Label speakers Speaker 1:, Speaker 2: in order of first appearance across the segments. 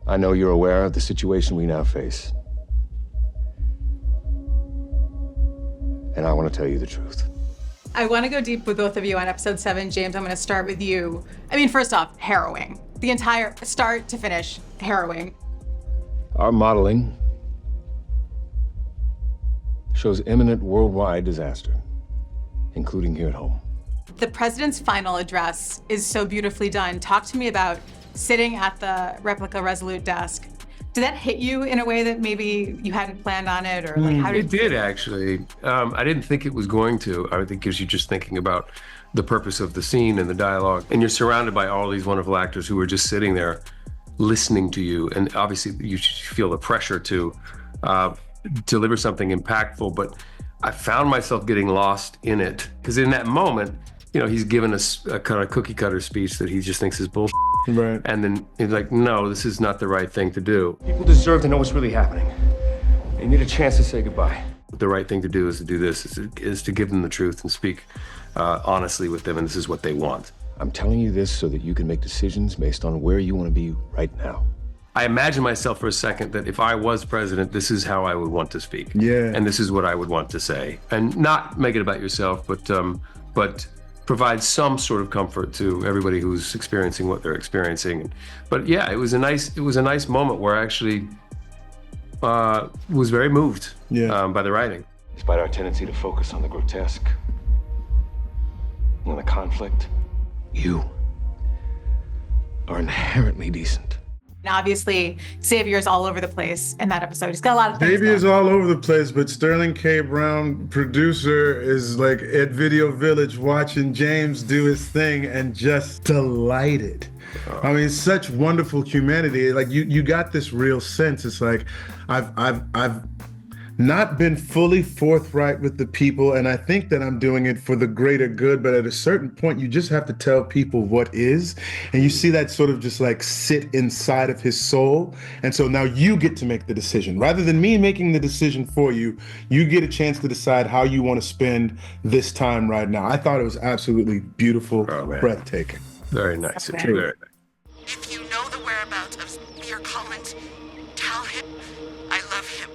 Speaker 1: I know you're aware of the situation we now face. And I want to tell you the truth.
Speaker 2: I want to go deep with both of you on episode 7. James, I'm going to start with you. I mean, first off, harrowing. The entire start to finish, harrowing.
Speaker 1: Our modeling shows imminent worldwide disaster, including here at home.
Speaker 2: The president's final address is so beautifully done. Talk to me about sitting at the replica Resolute desk. Did that hit you in a way that maybe you hadn't planned on it, or like how did
Speaker 3: it did actually. I didn't think it was going to. I think because you're just thinking about the purpose of the scene and the dialogue, and you're surrounded by all these wonderful actors who are just sitting there listening to you, and obviously you feel the pressure to deliver something impactful. But I found myself getting lost in it because in that moment, you know, he's given us a kind of cookie cutter speech that he just thinks is bullshit.
Speaker 4: Right.
Speaker 3: And then he's like, no, this is not the right thing to do.
Speaker 1: People deserve to know what's really happening. They need a chance to say goodbye.
Speaker 3: The right thing to do is to do this, is to give them the truth and speak honestly with them, and this is what they want.
Speaker 1: I'm telling you this so that you can make decisions based on where you want to be right now.
Speaker 3: I imagine myself for a second that if I was president, this is how I would want to speak.
Speaker 4: Yeah.
Speaker 3: And this is what I would want to say. And not make it about yourself, but provide some sort of comfort to everybody who's experiencing what they're experiencing. But yeah, it was a nice moment where I actually was very moved by the writing.
Speaker 1: Despite our tendency to focus on the grotesque, on the conflict, you are inherently decent.
Speaker 2: And obviously, Xavier's all over the place in that episode. He's got a lot of things.
Speaker 4: Xavier's all over the place, but Sterling K. Brown, producer, is like at Video Village watching James do his thing and just delighted. I mean, such wonderful humanity. Like you got this real sense. It's like I've not been fully forthright with the people, and I think that I'm doing it for the greater good, but at a certain point you just have to tell people what is, and you see that sort of just like sit inside of his soul. And so now you get to make the decision. Rather than me making the decision for you, you get a chance to decide how you want to spend this time right now. I thought it was absolutely beautiful, breathtaking.
Speaker 3: Very nice.
Speaker 2: Okay.
Speaker 3: Very nice.
Speaker 5: If you know the whereabouts of Xavier Collins, tell him I love him.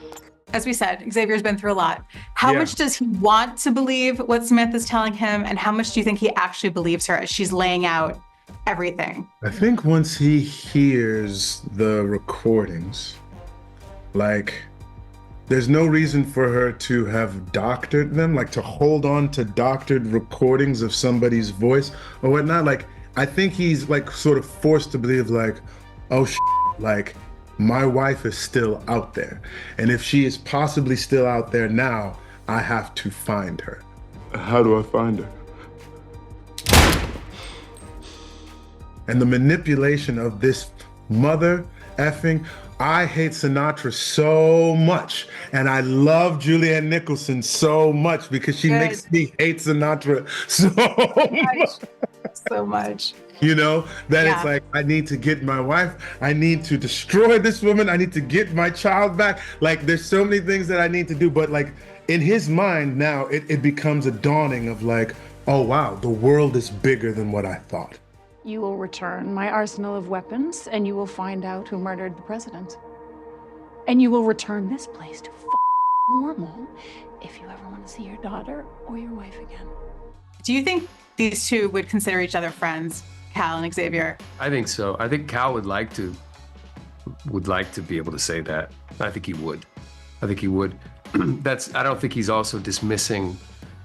Speaker 2: As we said, Xavier's been through a lot. How much does he want to believe what Smith is telling him, and how much do you think he actually believes her as she's laying out everything?
Speaker 4: I think once he hears the recordings, like, there's no reason for her to have doctored them, like to hold on to doctored recordings of somebody's voice or whatnot. Like, I think he's like sort of forced to believe like, oh, like, my wife is still out there. And if she is possibly still out there now, I have to find her. How do I find her? And the manipulation of this mother effing, I hate Sinatra so much. And I love Julianne Nicholson so much because she makes me hate Sinatra so much.
Speaker 2: So much.
Speaker 4: You know, that it's like, I need to get my wife, I need to destroy this woman, I need to get my child back. Like, there's so many things that I need to do, but like, in his mind now, it becomes a dawning of like, oh wow, the world is bigger than what I thought.
Speaker 6: You will return my arsenal of weapons, and you will find out who murdered the president. And you will return this place to normal if you ever want to see your daughter or your wife again.
Speaker 2: Do you think these two would consider each other friends, Cal and Xavier?
Speaker 3: I think so. I think Cal would like to be able to say that. I think he would. I don't think he's also dismissing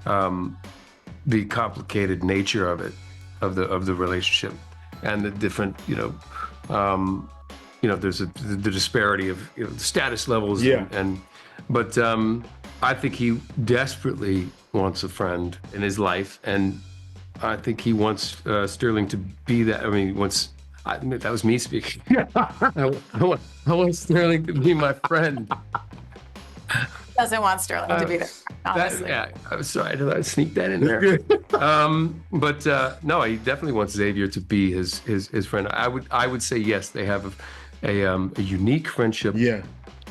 Speaker 3: the complicated nature of it, of the relationship, and the different, there's the disparity of status levels. But I think he desperately wants a friend in his life, and I think he wants Sterling to be that. I mean, that was me speaking. I want Sterling to be my friend.
Speaker 2: Doesn't want Sterling to be there, honestly.
Speaker 3: I'm sorry, did I sneak that in there? No, he definitely wants Xavier to be his friend. I would say yes, they have a unique friendship.
Speaker 4: Yeah.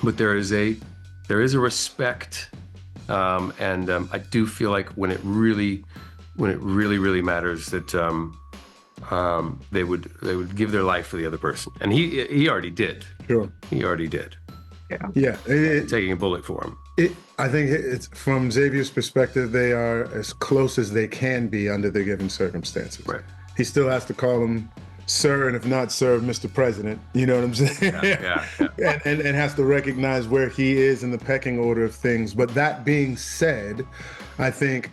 Speaker 3: But there is a respect, and I do feel like when it really matters, that they would give their life for the other person, and he already did.
Speaker 4: Sure.
Speaker 3: He already did.
Speaker 4: Yeah.
Speaker 3: Taking a bullet for him.
Speaker 4: I think it's from Xavier's perspective, they are as close as they can be under the given circumstances.
Speaker 3: Right.
Speaker 4: He still has to call him sir, and if not sir, Mr. President. You know what I'm saying?
Speaker 3: Yeah.
Speaker 4: and has to recognize where he is in the pecking order of things. But that being said, I think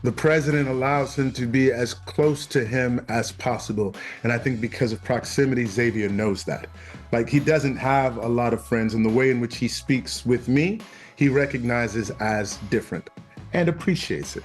Speaker 4: the president allows him to be as close to him as possible. And I think because of proximity, Xavier knows that. Like, he doesn't have a lot of friends, and the way in which he speaks with me, he recognizes as different and appreciates it.